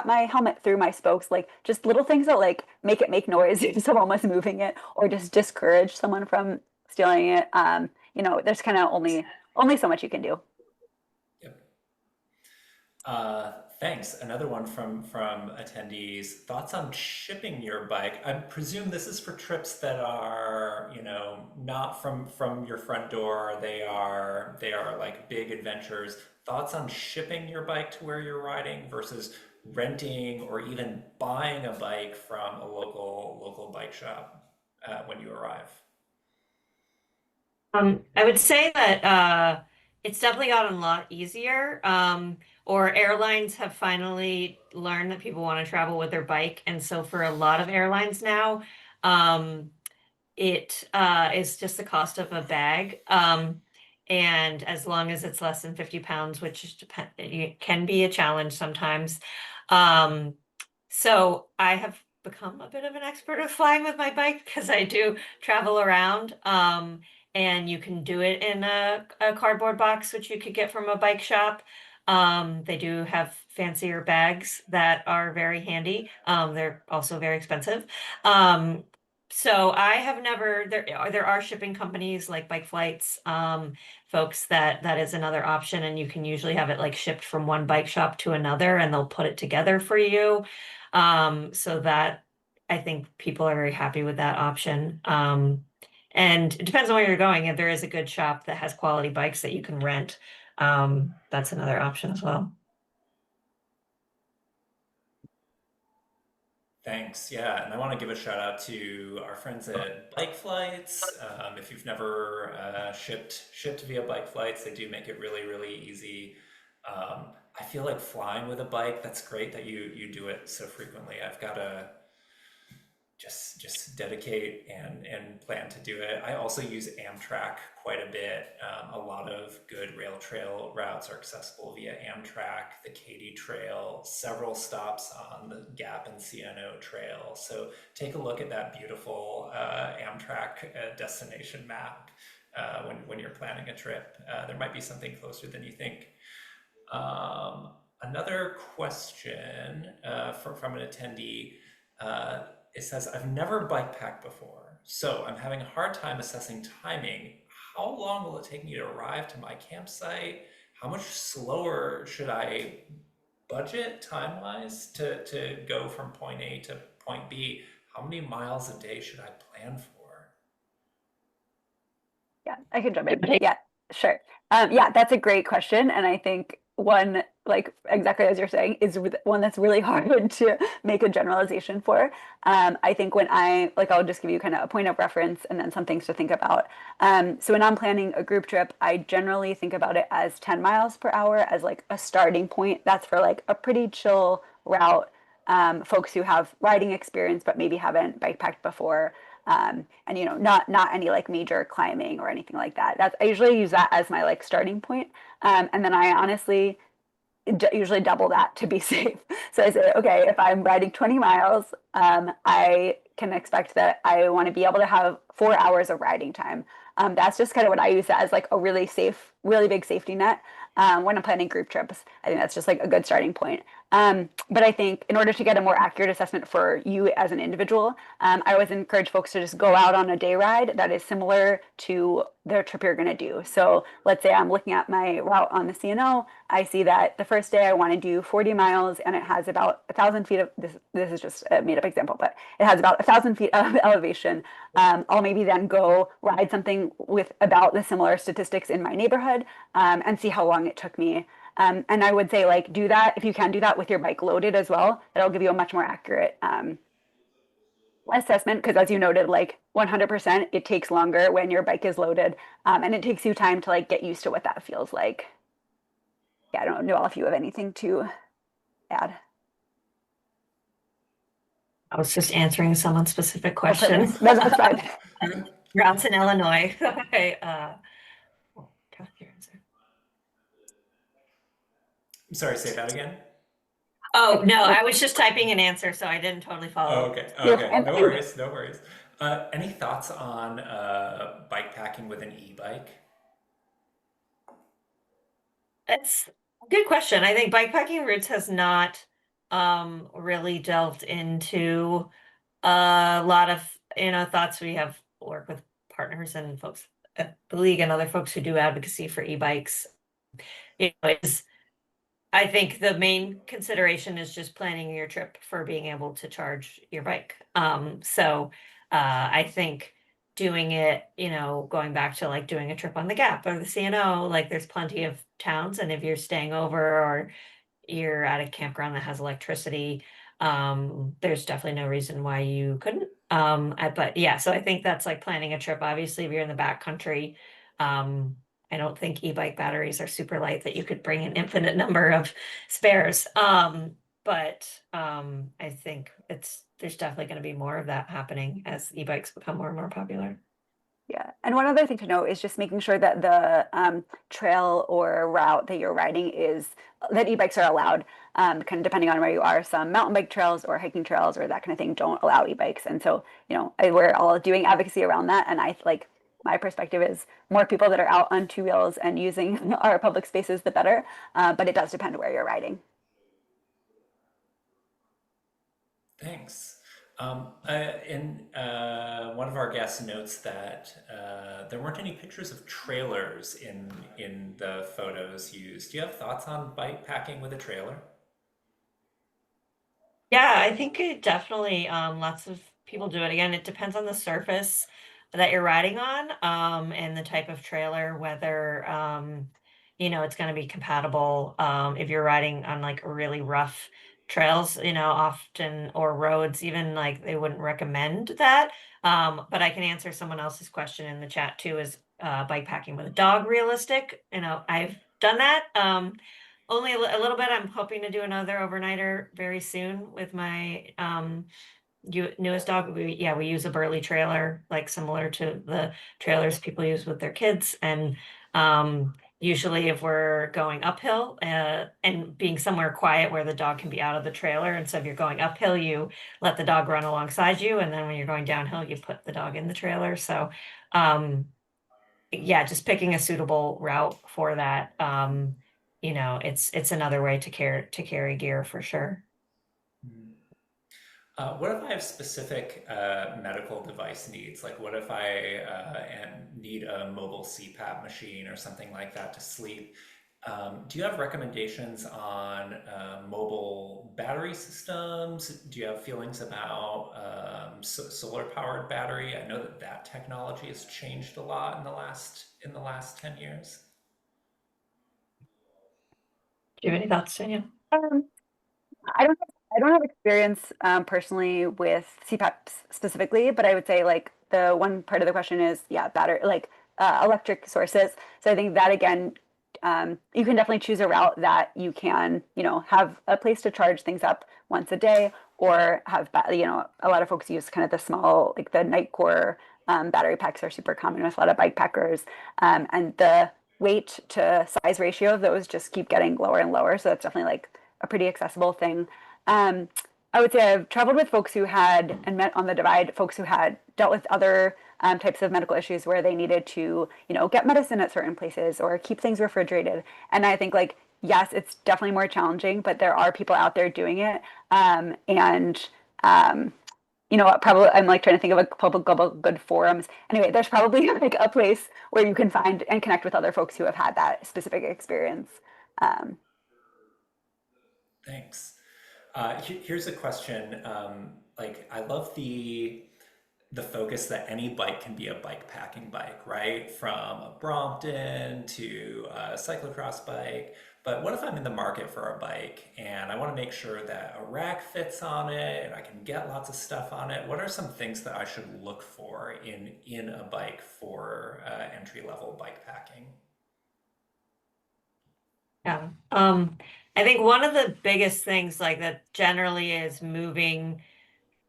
my helmet through my spokes, like just little things that like make it make noise if someone was moving it, or just discourage someone from stealing it. There's kind of only so much you can do. Yep. Thanks. Another one from attendees. Thoughts on shipping your bike? I presume this is for trips that are, not from your front door. They are like big adventures. Thoughts on shipping your bike to where you're riding versus renting or even buying a bike from a local bike shop when you arrive. I would say that it's definitely gotten a lot easier. Or airlines have finally learned that people want to travel with their bike. And so for a lot of airlines now, um, it is just the cost of a bag. And as long as it's less than 50 pounds, which it can be a challenge sometimes. Um, so I have become a bit of an expert of flying with my bike because I do travel around. And you can do it in a cardboard box, which you could get from a bike shop. They do have fancier bags that are very handy. They're also very expensive. Um, so I have never there are shipping companies like Bike Flights, folks that is another option, and you can usually have it like shipped from one bike shop to another, and they'll put it together for you. So that I think people are very happy with that option. And it depends on where you're going. If there is a good shop that has quality bikes that you can rent, that's another option as well. Thanks. Yeah, and I want to give a shout out to our friends at Bike Flights. If you've never shipped via Bike Flights, they do make it really easy. I feel like flying with a bike. That's great that you do it so frequently. I've got to just dedicate and plan to do it. I also use Amtrak quite a bit. A lot of good rail trail routes are accessible via Amtrak, the Katy Trail, several stops on the Gap and CNO Trail. So take a look at that beautiful Amtrak destination map when you're planning a trip. There might be something closer than you think. Another question from an attendee. It says, I've never bike packed before, so I'm having a hard time assessing timing. How long will it take me to arrive to my campsite? How much slower should I budget time-wise to go from point A to point B? How many miles a day should I plan for? Yeah, I can jump in. Yeah, sure. Yeah, that's a great question. And I think one, like exactly as you're saying, is one that's really hard to make a generalization for. I think I'll just give you kind of a point of reference and then some things to think about. So when I'm planning a group trip, I generally think about it as 10 miles per hour as like a starting point. That's for like a pretty chill route. Folks who have riding experience but maybe haven't bike packed before. and not any like major climbing or anything like that. I usually use that as my like starting point. And then I honestly usually double that to be safe. So I say, okay, if I'm riding 20 miles, I can expect that I want to be able to have 4 hours of riding time. That's just kind of what I use that as like a really safe, really big safety net when I'm planning group trips. I think that's just like a good starting point. But I think in order to get a more accurate assessment for you as an individual, I always encourage folks to just go out on a day ride that is similar to the trip you're going to do. So let's say I'm looking at my route on the CNO. I see that the first day I want to do 40 miles and it has about 1,000 feet of this is just a made up example, but it has about 1,000 feet of elevation. I'll maybe then go ride something with about the similar statistics in my neighborhood and see how long it took me. And I would say like do that if you can do that with your bike loaded as well. That'll give you a much more accurate assessment because as you noted, like 100% it takes longer when your bike is loaded, and it takes you time to like get used to what that feels like. Yeah, I don't know if you have anything to add. I was just answering someone's specific Oh, question. perfect. That's fine. Routes in Illinois. Okay. Well, trust your answer. I'm sorry, say that again. Oh, no, I was just typing an answer, so I didn't totally Oh, follow. okay, You're okay, fine. no worries, no worries. Any thoughts on bike packing with an e-bike? It's a good question. I think Bikepacking Roots has not really delved into a lot of thoughts. We have work with partners and folks at the league and other folks who do advocacy for e-bikes. Is I think the main consideration is just planning your trip for being able to charge your bike. So I think doing it, going back to like doing a trip on the Gap or the CNO, like there's plenty of towns, and if you're staying over or you're at a campground that has electricity, there's definitely no reason why you couldn't. But yeah, so I think that's like planning a trip. Obviously, if you're in the backcountry, I don't think e-bike batteries are super light that you could bring an infinite number of spares. But I think there's definitely going to be more of that happening as e-bikes become more and more popular. Yeah. And one other thing to note is just making sure that the trail or route that you're riding is that e-bikes are allowed, kind of depending on where you are. Some mountain bike trails or hiking trails or that kind of thing don't allow e-bikes. And so, we're all doing advocacy around that. And I like my perspective is more people that are out on two wheels and using our public spaces, the better. But it does depend where you're riding. Thanks. In one of our guest notes that there weren't any pictures of trailers in the photos used. Do you have thoughts on bike packing with a trailer? Yeah, I think it definitely lots of people do it. Again, it depends on the surface that you're riding on, and the type of trailer, whether it's going to be compatible. If you're riding on like really rough trails, often or roads, even like they wouldn't recommend that. But I can answer someone else's question in the chat too, is bike packing with a dog realistic? I've done that. Only a little bit. I'm hoping to do another overnighter very soon with my newest dog. We use a Burley trailer, like similar to the trailers people use with their kids. And usually if we're going uphill and being somewhere quiet where the dog can be out of the trailer. And so if you're going uphill, you let the dog run alongside you. And then when you're going downhill, you put the dog in the trailer. So yeah, just picking a suitable route for that. It's another way to carry gear for sure. Hmm. What if I have specific medical device needs? Like, what if I need a mobile CPAP machine or something like that to sleep? Do you have recommendations on mobile battery systems? Do you have feelings about solar-powered battery? I know that technology has changed a lot in the last 10 years. Do you have any thoughts, Daniel? Um, I don't have experience personally with CPAPs specifically, but I would say like the one part of the question is yeah, battery like electric sources. So I think that again, you can definitely choose a route that you can have a place to charge things up once a day, or have, a lot of folks use kind of the small, like the night core battery packs are super common with a lot of bike packers. And the weight to size ratio of those just keep getting lower and lower. So that's definitely like a pretty accessible thing. Um, I would say I've traveled with folks who had and met on the divide, folks who had dealt with other types of medical issues where they needed to, get medicine at certain places or keep things refrigerated. And I think like, yes, it's definitely more challenging, but there are people out there doing it. And probably I'm like trying to think of a couple good forums. Anyway, there's probably like a place where you can find and connect with other folks who have had that specific experience. Um, Thanks. Here's a question. Like, I love the focus that any bike can be a bike packing bike, right? From a Brompton to a cyclocross bike. But what if I'm in the market for a bike and I want to make sure that a rack fits on it and I can get lots of stuff on it? What are some things that I should look for in a bike for entry level bike packing? Yeah. I think one of the biggest things like that generally is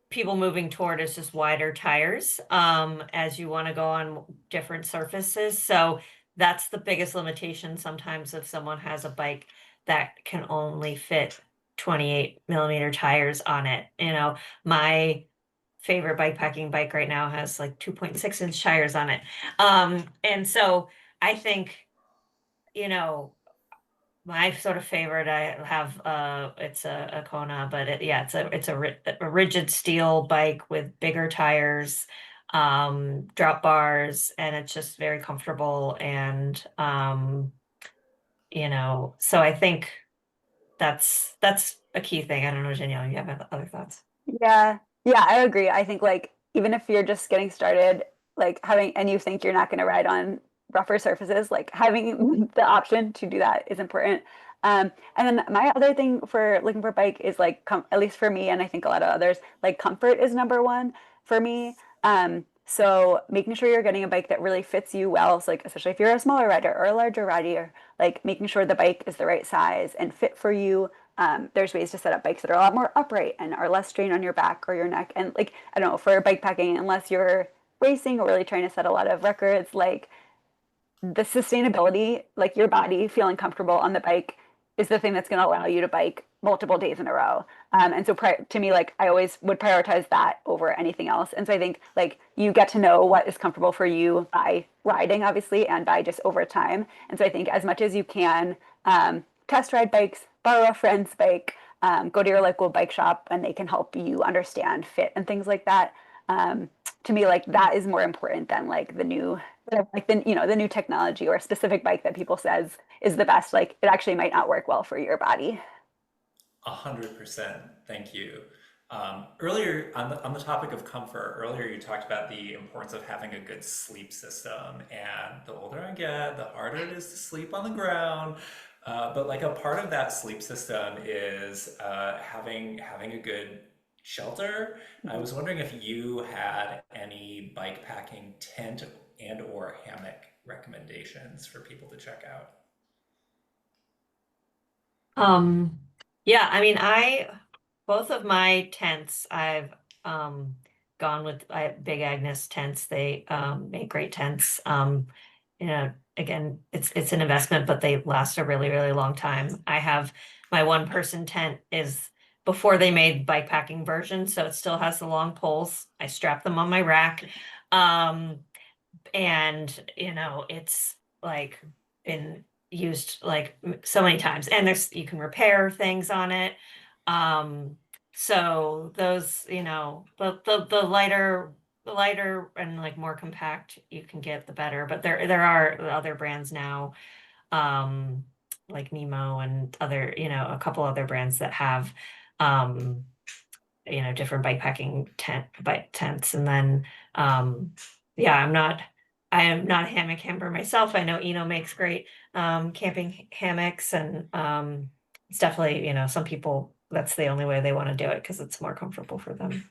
people moving toward is just wider tires as you want to go on different surfaces. So that's the biggest limitation sometimes if someone has a bike that can only fit 28 millimeter tires on it. My favorite bike packing bike right now has like 2.6-inch tires on it. And so I think, you know, my sort of favorite, I have it's a Kona, but yeah, a rigid steel bike with bigger tires, drop bars, and it's just very comfortable. And so I think that's a key thing. I don't know, Danielle, you have other thoughts? Yeah. Yeah, I agree. I think like even if you're just getting started, like having and you think you're not going to ride on rougher surfaces, like having the option to do that is important. And then my other thing for looking for a bike is like at least for me and I think a lot of others, like comfort is number one for me. So making sure you're getting a bike that really fits you well. So like especially if you're a smaller rider or a larger rider, like making sure the bike is the right size and fit for you. There's ways to set up bikes that are a lot more upright and are less strain on your back or your neck. And like, I don't know, for bike packing, unless you're racing or really trying to set a lot of records, like the sustainability, like your body feeling comfortable on the bike is the thing that's going to allow you to bike multiple days in a row. And so to me, like I always would prioritize that over anything else. And so I think like you get to know what is comfortable for you by riding, obviously, and by just over time. And so I think as much as you can, test ride bikes, borrow a friend's bike, go to your local bike shop, and they can help you understand fit and things like that. To me, like that is more important than like the new technology or a specific bike that people says is the best. Like it actually might not work well for your body. 100%. Thank you. Earlier on the topic of comfort, earlier you talked about the importance of having a good sleep system, and the older I get, the harder it is to sleep on the ground. But like a part of that sleep system is having a good shelter. I Mhm. was wondering if you had any bike packing tent and or hammock recommendations for people to check out. Um, yeah, I mean, both of my tents, I've um gone with Big Agnes tents. They make great tents. Again, it's an investment, but they last a really, really long time. I have my one person tent is before they made bike packing version, so it still has the long poles. I strap them on my rack. Um, and it's like been used like so many times, and you can repair things on it. So those, the lighter and like more compact you can get, the better. But there are other brands now, um like Nemo and other, a couple other brands that have um different bike tents. And then, um, yeah, I am not a hammock camper myself. I know Eno makes great, camping hammocks, and, it's definitely, some people, that's the only way they want to do it because it's more comfortable for them.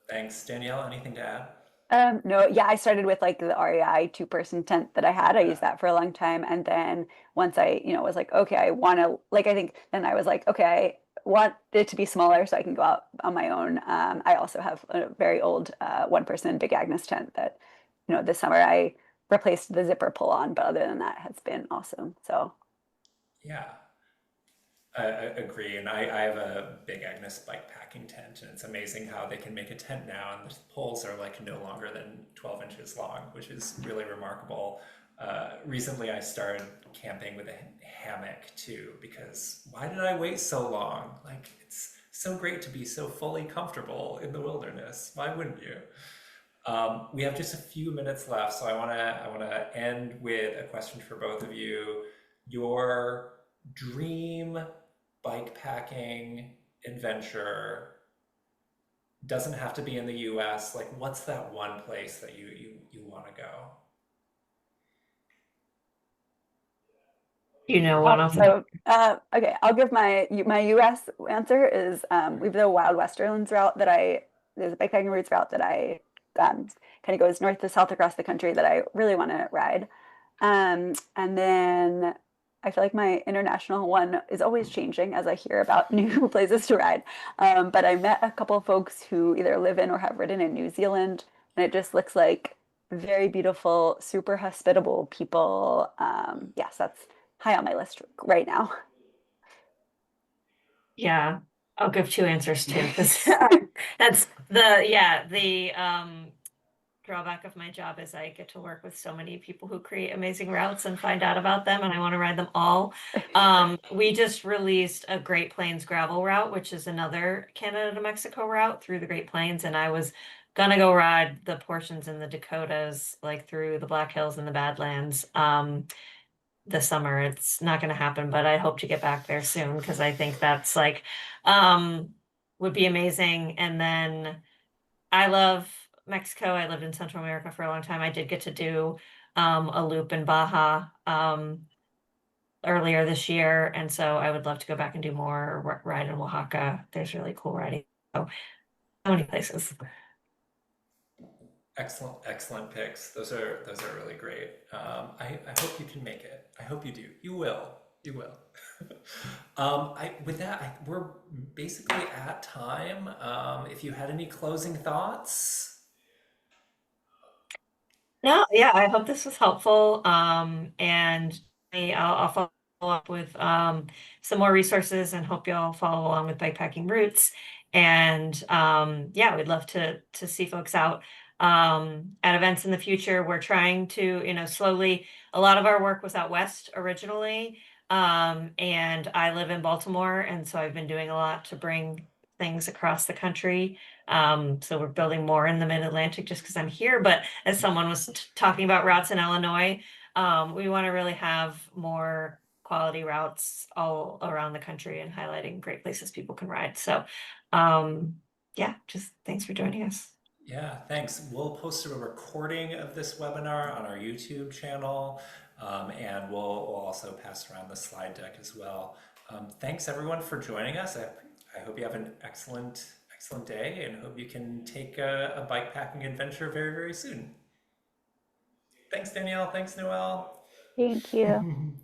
Thanks, Danielle. Anything to add? No, yeah, I started with like the REI two-person tent that I had. I Yeah. used that for a long time. And then once I, was like, okay, I want to, like, I think then I was like, okay, want it to be smaller so I can go out on my own. I also have a very old one-person Big Agnes tent that, this summer I replaced the zipper pull-on, but other than that, has been awesome. So Yeah, I agree. And I have a Big Agnes bike packing tent, and it's amazing how they can make a tent now, and the poles are like no longer than 12 inches long, which is really remarkable. Recently, I started camping with a hammock too, because why did I wait so long? Like, it's so great to be so fully comfortable in the wilderness. Why wouldn't you? We have just a few minutes left, so I wanna end with a question for both of you. Your dream bike packing adventure doesn't have to be in the US. Like, what's that one place that you want to go? One of them. Okay, I'll give my US answer is we have the Wild Westerlands route there's a bikepacking routes route that I kind of goes north to south across the country that I really want to ride. And then I feel like my international one is always changing as I hear about new places to ride. But I met a couple of folks who either live in or have ridden in New Zealand, and it just looks like very beautiful, super hospitable people. Yes, that's high on my list right now. Yeah, I'll give two answers too, because that's the drawback of my job is I get to work with so many people who create amazing routes and find out about them, and I want to ride them all. We just released a Great Plains gravel route, which is another Canada to Mexico route through the Great Plains, and I was gonna go ride the portions in the Dakotas, like through the Black Hills and the Badlands. This summer. It's not going to happen, but I hope to get back there soon because I think that's like um would be amazing. And then I love Mexico. I lived in Central America for a long time. I did get to do a loop in Baja earlier this year, and so I would love to go back and do more ride in Oaxaca. There's really cool riding. So many places. Excellent, excellent picks. Those are really great. I hope you can make it. I hope you do. You will. You will. With that, we're basically at time. If you had any closing thoughts, No, yeah, I hope this was helpful. And I'll follow up with some more resources and hope y'all follow along with Bikepacking Roots. And yeah, we'd love to see folks out at events in the future. We're trying to, slowly, a lot of our work was out west originally. And I live in Baltimore, and so I've been doing a lot to bring things across the country. So we're building more in the Mid-Atlantic just because I'm here. But as someone was talking about routes in Illinois, we want to really have more quality routes all around the country and highlighting great places people can ride. So, yeah, just thanks for joining us. yeah, thanks. We'll post a recording of this webinar on our YouTube channel, and we'll also pass around the slide deck as well. Thanks everyone for joining us. I hope you have an excellent day, and hope you can take a bike packing adventure very, very soon. Thanks, Danielle. Thanks, Noel. Thank you.